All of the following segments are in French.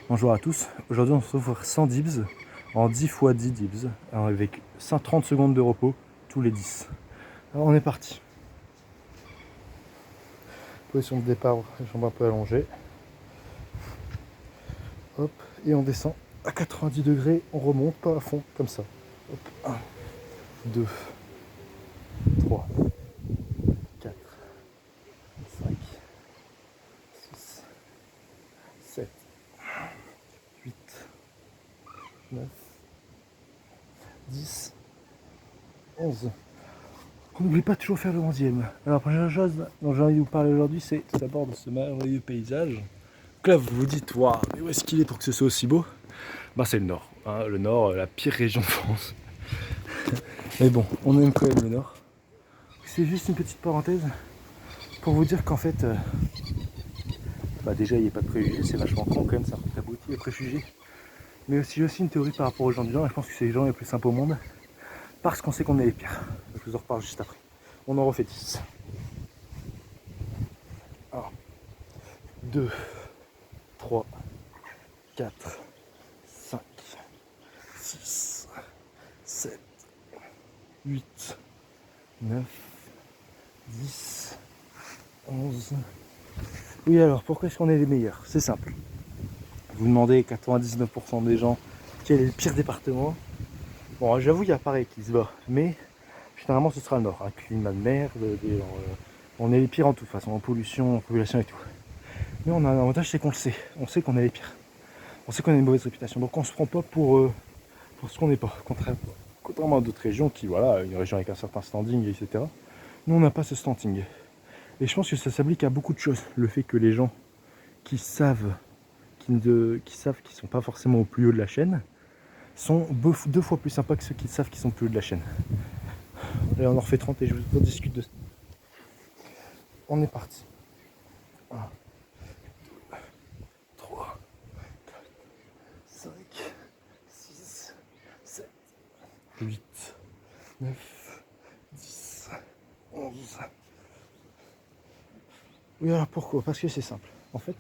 Bonjour à tous, aujourd'hui on se retrouve pour 100 dips en 10 x 10 dips avec 30 secondes de repos tous les 10. Alors on est parti. Position de départ, jambes un peu allongées. Hop, et on descend à 90 degrés, on remonte pas à fond comme ça. Hop, 1, 2, 3, 4, 5, 6, 7, 8, 9, 10, 11. On n'oublie pas de toujours faire le 11e. Alors la première chose dont j'ai envie de vous parler aujourd'hui, c'est tout d'abord de ce merveilleux paysage. Donc là vous vous dites, waouh, mais où est-ce qu'il est pour que ce soit aussi beau? Bah c'est le nord, hein, le nord, la pire région de France. Mais bon, on aime quand même le nord. C'est juste une petite parenthèse pour vous dire qu'en fait, bah déjà il n'y a pas de préjugés, c'est vachement con quand même, c'est un truc abouti les préjugés. Mais aussi j'ai aussi une théorie par rapport aux gens du nord, et je pense que c'est les gens les plus sympas au monde, parce qu'on sait qu'on est les pires. Je vous en reparle juste après. On en refait 10. 1, 2, 3, 4, 5, 6, 7, 8, 9, 10, 11. Oui, alors pourquoi est-ce qu'on est les meilleurs? C'est simple. Vous demandez 99% des gens quel est le pire département. Bon, j'avoue, il y a pareil qui se bat, mais généralement ce sera le nord. Un climat de merde, on est les pires en toute façon, en pollution, en population et tout. Mais on a un avantage, c'est qu'on le sait. On sait qu'on est les pires. On sait qu'on a une mauvaise réputation. Donc on se prend pas pour ce qu'on n'est pas. Contrairement à d'autres régions qui, voilà, une région avec un certain standing, etc. Nous, on n'a pas ce standing. Et je pense que ça s'applique à beaucoup de choses. Le fait que les gens qui savent qu'ils ne sont pas forcément au plus haut de la chaîne sont deux fois plus sympas que ceux qui savent qu'ils sont au plus haut de la chaîne. Allez, on en refait 30 et je vous discute de ça. On est parti. 1, 2, 3, 4, 5, 6, 7, 8, 9, 10, 11. Oui, alors pourquoi? Parce que c'est simple. En fait,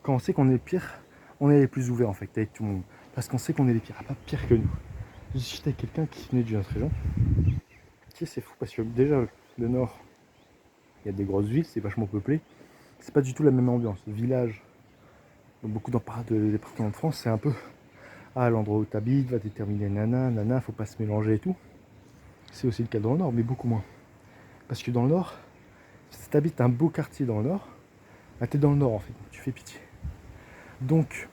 quand on sait qu'on est le pire, on est les plus ouverts en fait avec tout le monde. Parce qu'on sait qu'on est les pires, pas pire que nous. J'ai discuté avec quelqu'un qui venait d'une autre région. C'est fou parce que déjà, le nord, il y a des grosses villes, c'est vachement peuplé. C'est pas du tout la même ambiance. Le village, dans beaucoup de départements de France, c'est un peu l'endroit où tu habites va déterminer nana, faut pas se mélanger et tout. C'est aussi le cas dans le nord, mais beaucoup moins. Parce que dans le nord, si tu habites un beau quartier dans le nord, bah t'es dans le nord en fait, tu fais pitié. Donc,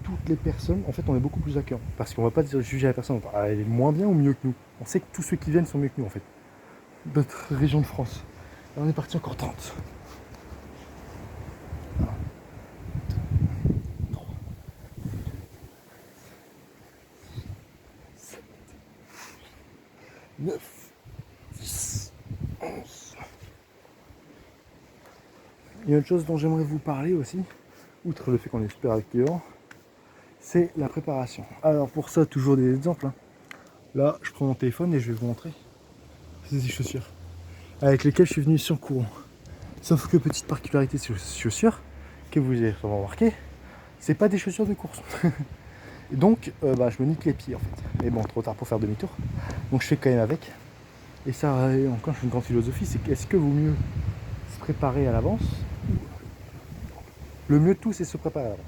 toutes les personnes, en fait, on est beaucoup plus accueillants. Parce qu'on va pas juger la personne, elle est moins bien ou mieux que nous. On sait que tous ceux qui viennent sont mieux que nous en fait. D'autres régions de France. Là, on est parti encore 30. 1, 2, 3, 7, 9, 10, 11. Il y a une chose dont j'aimerais vous parler aussi, outre le fait qu'on est super accueillant, c'est la préparation. Alors pour ça, toujours des exemples. Là, je prends mon téléphone et je vais vous montrer. C'est des chaussures avec lesquelles je suis venu sur courant. Sauf que petite particularité sur ces chaussures, que vous avez sûrement remarqué, c'est pas des chaussures de course. Et donc, je me nique les pieds en fait. Mais bon, trop tard pour faire demi-tour. Donc je fais quand même avec. Et ça, encore une grande philosophie, c'est qu'est-ce que vaut mieux se préparer à l'avance? Le mieux de tout, c'est se préparer à l'avance.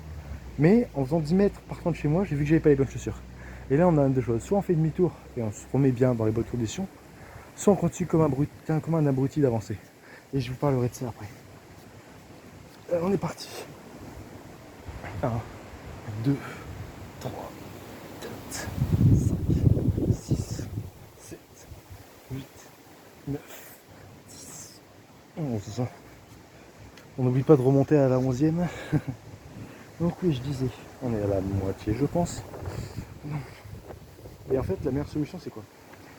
Mais en faisant 10 mètres partant de chez moi, j'ai vu que j'avais pas les bonnes chaussures. Et là, on a deux choses. Soit on fait demi-tour et on se remet bien dans les bonnes conditions, soit on continue comme un abruti d'avancer. Et je vous parlerai de ça après. On est parti. 1, 2, 3, 4, 5, 6, 7, 8, 9, 10, 11. On n'oublie pas de remonter à la 11e. Donc oui, je disais, on est à la moitié, je pense. Et en fait, la meilleure solution, c'est quoi?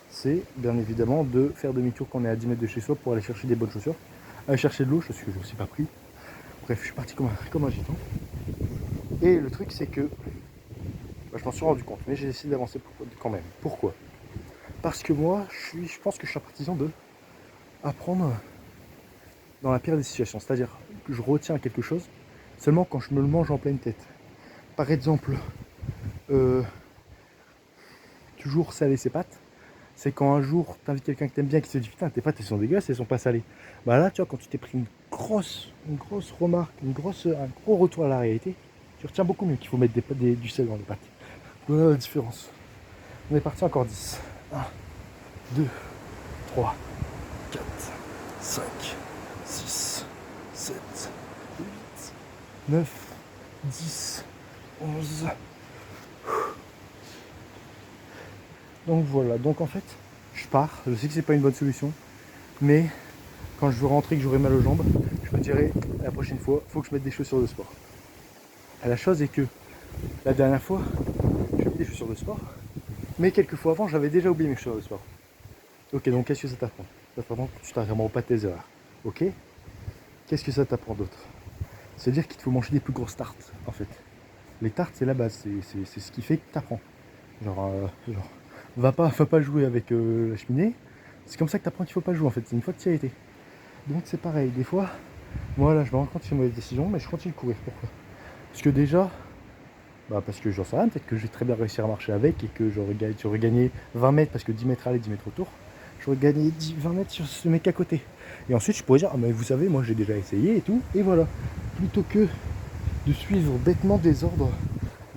C'est bien évidemment de faire demi-tour quand on est à 10 mètres de chez soi pour aller chercher des bonnes chaussures. Aller chercher de l'eau, parce que je ne suis pas pris. Bref, je suis parti comme un gitan. Et le truc, c'est que je m'en suis rendu compte, mais j'ai décidé d'avancer quand même. Pourquoi? Parce que moi, je pense que je suis un partisan de apprendre dans la pire des situations. C'est-à-dire que je retiens quelque chose Seulement quand je me le mange en pleine tête. Par exemple, toujours saler ses pâtes. C'est quand un jour tu invites quelqu'un que t'aimes bien qui se dit putain tes pâtes elles sont dégueulasses, elles sont pas salées. Bah là tu vois quand tu t'es pris une grosse remarque, un gros retour à la réalité, tu retiens beaucoup mieux qu'il faut mettre du sel dans les pâtes. Voilà la différence. On est parti encore 10. 1, 2, 3, 4, 5, 6, 7, 8, 9, 10, 11. Donc voilà, donc en fait, je pars, je sais que c'est pas une bonne solution, mais quand je veux rentrer et que j'aurai mal aux jambes, je me dirai la prochaine fois, il faut que je mette des chaussures de sport. Et la chose est que la dernière fois, j'ai mis des chaussures de sport, mais quelques fois avant, j'avais déjà oublié mes chaussures de sport. Ok, donc qu'est-ce que ça t'apprend? Ça t'apprend que tu t'arrêteras pas tes erreurs. Ok? Qu'est-ce que ça t'apprend d'autre? C'est-à-dire qu'il te faut manger des plus grosses tartes, en fait. Les tartes, c'est la base, c'est ce qui fait que t'apprends. Genre, va pas jouer avec la cheminée. C'est comme ça que t'apprends qu'il faut pas jouer, en fait. C'est une fois que tu y as été. Donc c'est pareil, des fois, moi là, je me rends compte que c'est une mauvaise décision, mais je continue de courir. Pourquoi? Parce que déjà, parce que j'en sais rien, peut-être que je vais très bien réussir à marcher avec et que j'aurais gagné 20 mètres parce que 10 mètres aller, 10 mètres autour. J'aurais gagné 20 mètres sur ce mec à côté. Et ensuite, je pourrais dire, ah mais vous savez, moi j'ai déjà essayé et tout, et voilà. Plutôt que de suivre bêtement des ordres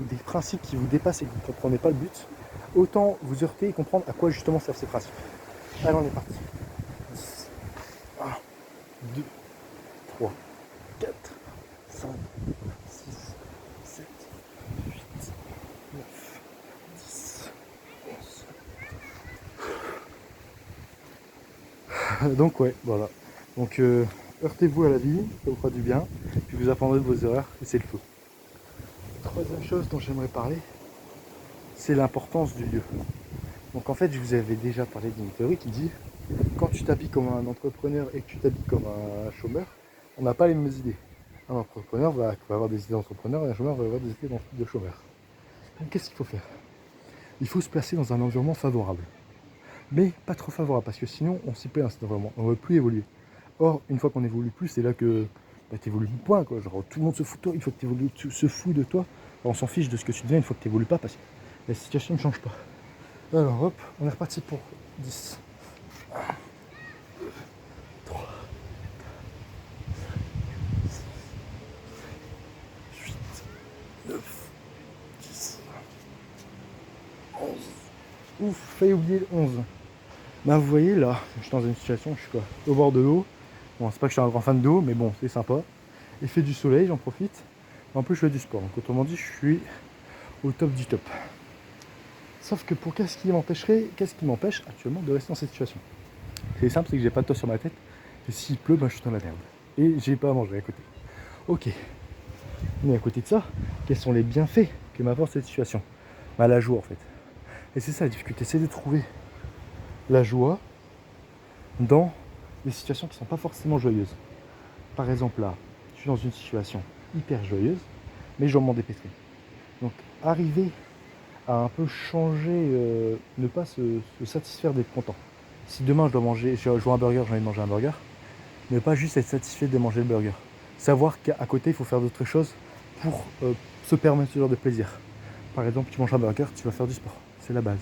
ou des principes qui vous dépassent et que vous ne comprenez pas le but, autant vous heurter et comprendre à quoi justement servent ces principes. Allez, on est parti. 10, 1, 2, 3, 4, 5, 6, 7, 8, 9, 10, 11. Donc ouais, voilà. Donc heurtez-vous à la vie, ça vous fera du bien, puis vous apprendrez de vos erreurs, et c'est le tout. Troisième chose dont j'aimerais parler, c'est l'importance du lieu. Donc en fait, je vous avais déjà parlé d'une théorie qui dit quand tu t'habilles comme un entrepreneur et que tu t'habilles comme un chômeur, on n'a pas les mêmes idées. Un entrepreneur va avoir des idées d'entrepreneur et un chômeur va avoir des idées de chômeur. Donc qu'est-ce qu'il faut faire? Il faut se placer dans un environnement favorable. Mais pas trop favorable, parce que sinon on s'y plaît dans cet environnement, on ne va plus évoluer. Or, une fois qu'on évolue plus, c'est là que tu évolues du point, quoi. Genre tout le monde se fout de toi, une fois que tu évolues, se fout de toi. Alors, on s'en fiche de ce que tu deviens une fois que tu évolues pas, parce que la situation ne change pas. Alors hop, on est reparti pour 10. 1, 2, 3, 8, 9, 10, 11. Ouf, failli oublier le 11. Bah vous voyez là, je suis dans une situation, je suis quoi, au bord de l'eau. Bon, c'est pas que je suis un grand fan d'eau, mais bon, c'est sympa. Il fait du soleil, j'en profite. En plus, je fais du sport. Donc autrement dit, je suis au top du top. Sauf que pour qu'est-ce qui m'empêche actuellement de rester dans cette situation? C'est simple, c'est que j'ai pas de toit sur ma tête. Et s'il pleut, je suis dans la merde. Et j'ai pas à manger à côté. Ok. Mais à côté de ça, quels sont les bienfaits que m'apporte cette situation? La joie en fait. Et c'est ça la difficulté, c'est de trouver la joie dans des situations qui ne sont pas forcément joyeuses. Par exemple là, je suis dans une situation hyper joyeuse, mais je dois m'en dépêtrer. Donc arriver à un peu changer, ne pas se satisfaire d'être content. Si demain je vois un burger, j'ai envie de manger un burger, ne pas juste être satisfait de manger le burger. Savoir qu'à côté il faut faire d'autres choses pour se permettre ce genre de plaisir. Par exemple, tu manges un burger, tu vas faire du sport, c'est la base.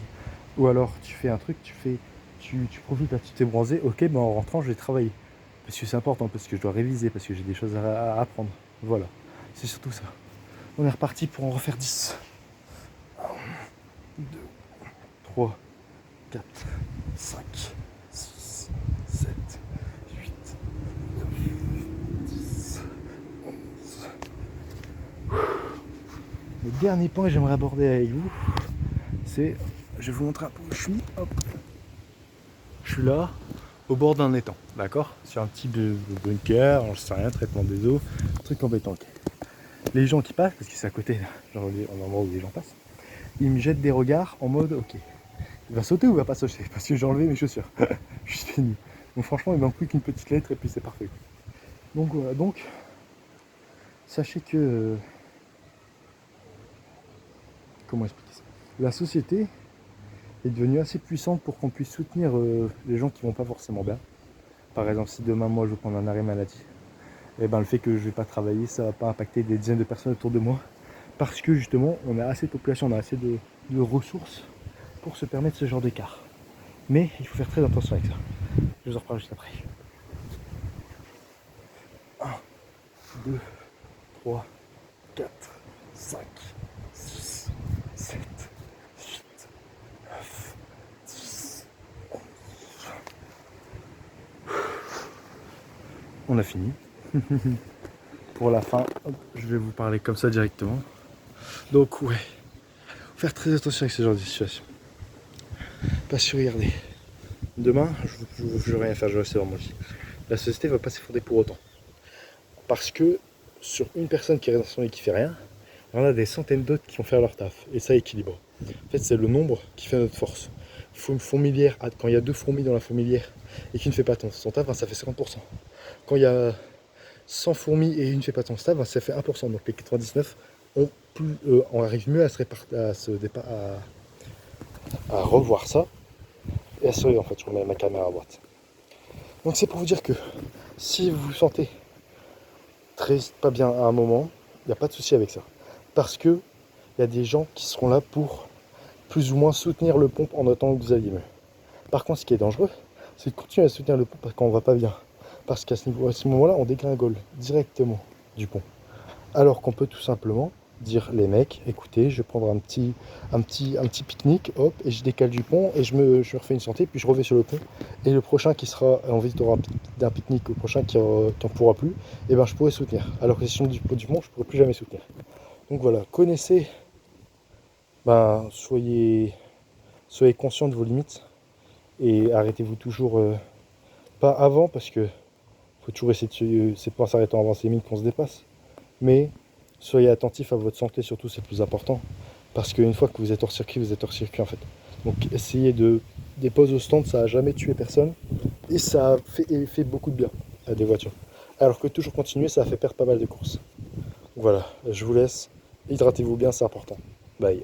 Ou alors tu fais un truc, tu profites là, tu t'es bronzé, ok, en rentrant je vais travailler. Parce que c'est important, parce que je dois réviser, parce que j'ai des choses à apprendre. Voilà, c'est surtout ça. On est reparti pour en refaire 10. 1, 2, 3, 4, 5, 6, 7, 8, 9, 10, 11. Le dernier point que j'aimerais aborder avec vous, c'est, je vais vous montrer un peu où je suis. Hop. Je suis là, au bord d'un étang, d'accord? Sur un petit bunker, je sais rien, traitement des eaux, truc embêtant. Okay. Les gens qui passent, parce que c'est à côté, genre l'endroit où les gens passent, ils me jettent des regards en mode, ok, il va sauter ou il va pas sauter? Parce que j'ai enlevé mes chaussures, je suis fini. Donc franchement, il manque plus qu'une petite lettre et puis c'est parfait. Donc voilà, donc, sachez que, comment expliquer ça? La société est devenue assez puissante pour qu'on puisse soutenir les gens qui vont pas forcément bien. Par exemple, si demain moi je veux prendre un arrêt maladie, et ben, le fait que je ne vais pas travailler, ça ne va pas impacter des dizaines de personnes autour de moi. Parce que justement, on a assez de population, on a assez de ressources pour se permettre ce genre d'écart. Mais il faut faire très attention avec ça. Je vous en reparle juste après. 1, 2, 3, 4, 5, 6, 7, 8, 9, 10, 11. On a fini. Pour la fin, je vais vous parler comme ça directement. Donc ouais, faut faire très attention avec ce genre de situation. Parce que regardez, demain, je ne veux rien faire, je vais rester dans mon lit. La société ne va pas s'effondrer pour autant. Parce que sur une personne qui reste dans son lit et qui fait rien, il y en a des centaines d'autres qui vont faire leur taf. Et ça équilibre. En fait, c'est le nombre qui fait notre force. Une fourmilière, quand il y a 2 fourmis dans la fourmilière et qui ne fait pas son taf, ça fait 50%. Quand il y a 100 fourmis et une ne fait pas son taf, ça fait 1%. Donc les 99 on arrive mieux à revoir ça et à sourire. En fait, je remets ma caméra à droite. Donc c'est pour vous dire que si vous vous sentez pas bien à un moment, il n'y a pas de souci avec ça. Parce que il y a des gens qui seront là pour plus ou moins soutenir le pompe en attendant que vous alliez mieux. Par contre, ce qui est dangereux, c'est de continuer à soutenir le pont parce qu'on va pas bien. Parce qu'à ce moment-là, on dégringole directement du pont. Alors qu'on peut tout simplement dire, les mecs, écoutez, je vais prendre un petit pique-nique, hop, et je décale du pont, et je me refais une santé, puis je reviens sur le pont. Et le prochain qui sera en visite d'un pique-nique, le prochain qui n'en pourra plus, et ben je pourrai soutenir. Alors que si je suis du pont, je ne pourrai plus jamais soutenir. Donc voilà, connaissez, soyez conscient de vos limites, et arrêtez-vous toujours, pas avant, parce que faut toujours essayer c'est pas en s'arrêtant avant ses limites qu'on se dépasse, mais soyez attentif à votre santé, surtout, c'est le plus important. Parce qu'une fois que vous êtes hors circuit, vous êtes hors circuit en fait. Donc essayez des pauses au stand, ça n'a jamais tué personne. Et ça a fait beaucoup de bien à des voitures. Alors que toujours continuer, ça a fait perdre pas mal de courses. Donc voilà, je vous laisse. Hydratez-vous bien, c'est important. Bye.